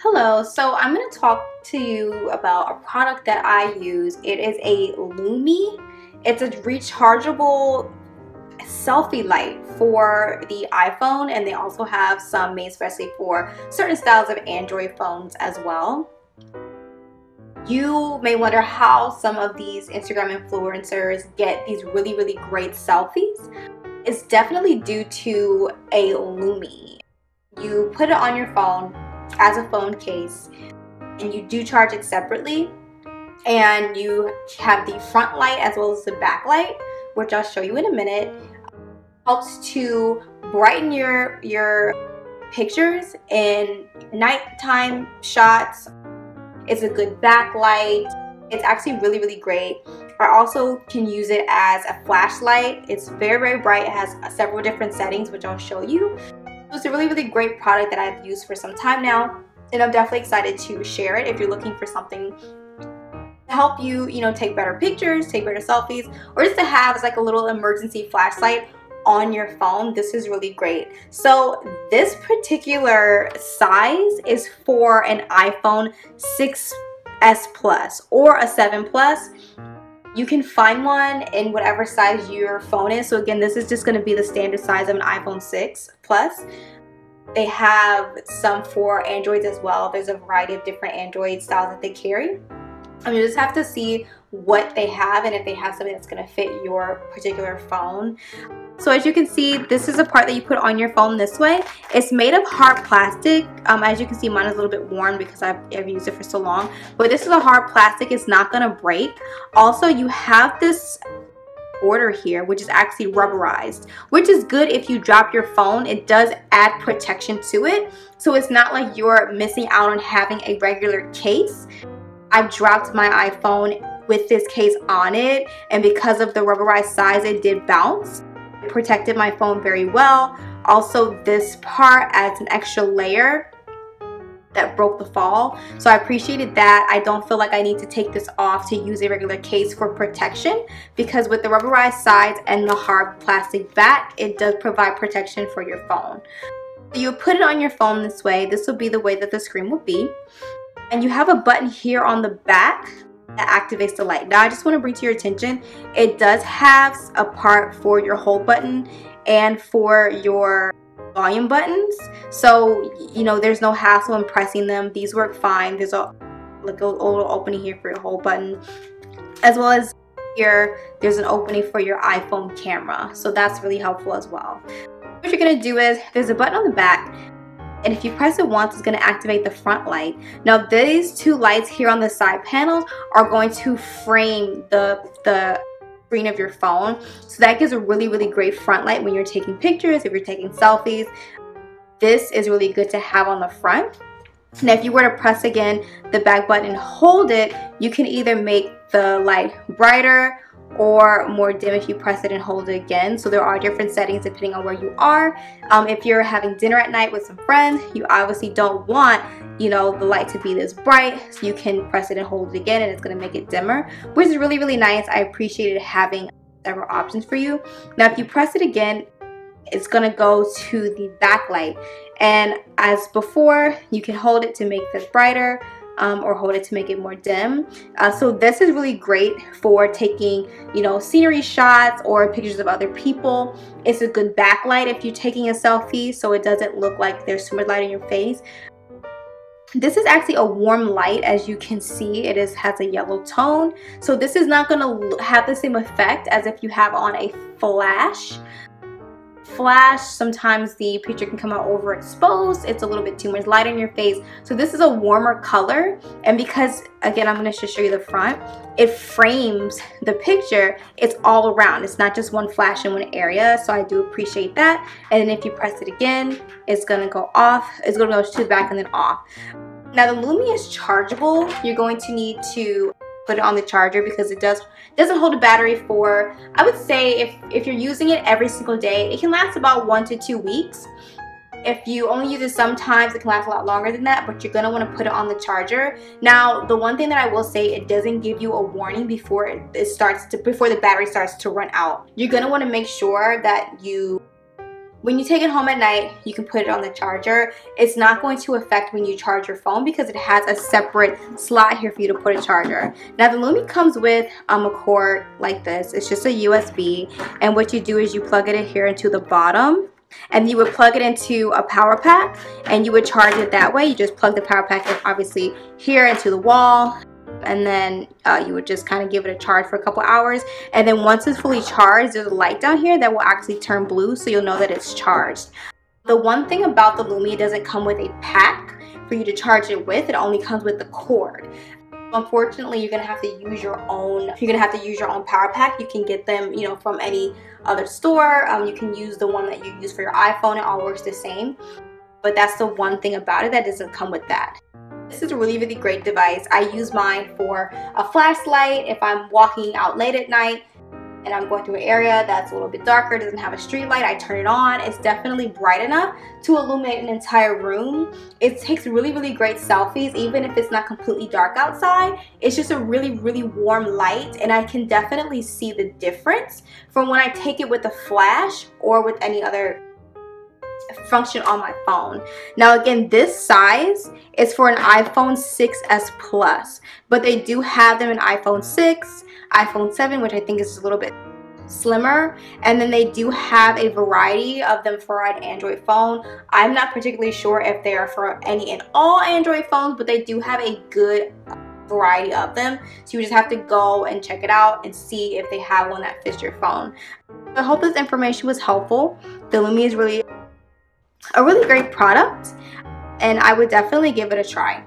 Hello, so I'm going to talk to you about a product that I use. It is a LuMee. It's a rechargeable selfie light for the iPhone, and they also have some made especially for certain styles of Android phones as well. You may wonder how some of these Instagram influencers get these really great selfies. It's definitely due to a LuMee. You put it on your phone as a phone case, and you do charge it separately, and you have the front light as well as the back light, which I'll show you in a minute. Helps to brighten your pictures in nighttime shots. It's a good backlight. It's actually really great. I also can use it as a flashlight. It's very bright. It has several different settings, which I'll show you. It's a really great product that I've used for some time now, and I'm definitely excited to share it if you're looking for something to help you, take better pictures, take better selfies, or just to have as like a little emergency flashlight on your phone. This is really great. So this particular size is for an iPhone 6s Plus or a 7 Plus. You can find one in whatever size your phone is. So again, this is just going to be the standard size of an iPhone 6 Plus. They have some for Androids as well. There's a variety of different Android styles that they carry. You just have to see what they have and if they have something that's going to fit your particular phone. So as you can see, this is a part that you put on your phone this way. It's made of hard plastic. As you can see, mine is a little bit worn because I've used it for so long. But this is a hard plastic. It's not going to break. Also, you have this border here, which is actually rubberized, which is good if you drop your phone. It does add protection to it. So it's not like you're missing out on having a regular case. I dropped my iPhone with this case on it, and because of the rubberized size, it did bounce. It protected my phone very well. Also, this part adds an extra layer that broke the fall, so I appreciated that. I don't feel like I need to take this off to use a regular case for protection, because with the rubberized sides and the hard plastic back, it does provide protection for your phone. So you put it on your phone this way. This will be the way that the screen will be, and you have a button here on the back that activates the light. Now I just want to bring to your attention, it does have a part for your hold button and for your volume buttons, so there's no hassle in pressing them. These work fine. There's a little opening here for your hold button, as well as here there's an opening for your iPhone camera, so that's really helpful as well. What you're going to do is, there's a button on the back, and if you press it once, it's going to activate the front light. Now these two lights here on the side panels are going to frame the screen of your phone, so that gives a really great front light when you're taking pictures, if you're taking selfies. This is really good to have on the front. Now if you were to press again the back button and hold it, you can either make the light brighter or more dim if you press it and hold it again. So there are different settings depending on where you are. If you're having dinner at night with some friends, you obviously don't want the light to be this bright, so you can press it and hold it again, and it's going to make it dimmer, which is really nice. I appreciated having several options for you. Now if you press it again, it's going to go to the backlight, and as before, you can hold it to make this brighter, or hold it to make it more dim. So this is really great for taking scenery shots or pictures of other people. It's a good backlight if you're taking a selfie, so it doesn't look like there's too much light in your face. This is actually a warm light. As you can see, it has a yellow tone, so this is not going to have the same effect as if you have on a flash. Sometimes the picture can come out overexposed. It's a little bit too much light on your face. So this is a warmer color, and because again, I'm going to just show you the front, it frames the picture. It's all around. It's not just one flash in one area, so I do appreciate that. And then if you press it again, it's going to go off. It's going to go to the back and then off. Now the LuMee is chargeable. You're going to need to put it on the charger because it doesn't hold a battery for, I would say, if you're using it every single day, it can last about 1 to 2 weeks. If you only use it sometimes, it can last a lot longer than that, but you're going to want to put it on the charger. Now the one thing that I will say, it doesn't give you a warning before before the battery starts to run out. You're going to want to make sure that you When you take it home at night, you can put it on the charger. It's not going to affect when you charge your phone because it has a separate slot here for you to put a charger. Now the LuMee comes with a cord like this. It's just a USB, and what you do is you plug it in here into the bottom, and you would plug it into a power pack and you would charge it that way. You just plug the power pack in, obviously here into the wall, and then you would just kind of give it a charge for a couple hours, and then once it's fully charged, there's a light down here that will actually turn blue, so you'll know that it's charged. The one thing about the LuMee, it doesn't come with a pack for you to charge it with. It only comes with the cord. Unfortunately, you're gonna have to use your own. You're gonna have to use your own power pack. You can get them, you know, from any other store. You can use the one that you use for your iPhone. It all works the same. But that's the one thing about it that doesn't come with that. This is a really, really great device. I use mine for a flashlight if I'm walking out late at night and I'm going through an area that's a little bit darker, doesn't have a street light. I turn it on. It's definitely bright enough to illuminate an entire room. It takes really, really great selfies, even if it's not completely dark outside. It's just a really, really warm light, and I can definitely see the difference from when I take it with a flash or with any other function on my phone. Now again, this size is for an iPhone 6s Plus, but they do have them in iPhone 6, iPhone 7, which I think is a little bit slimmer, and then they do have a variety of them for an Android phone. I'm not particularly sure if they are for any and all Android phones, but they do have a good variety of them, so you just have to go and check it out and see if they have one that fits your phone. I hope this information was helpful. The LuMee is really a really great product, and I would definitely give it a try.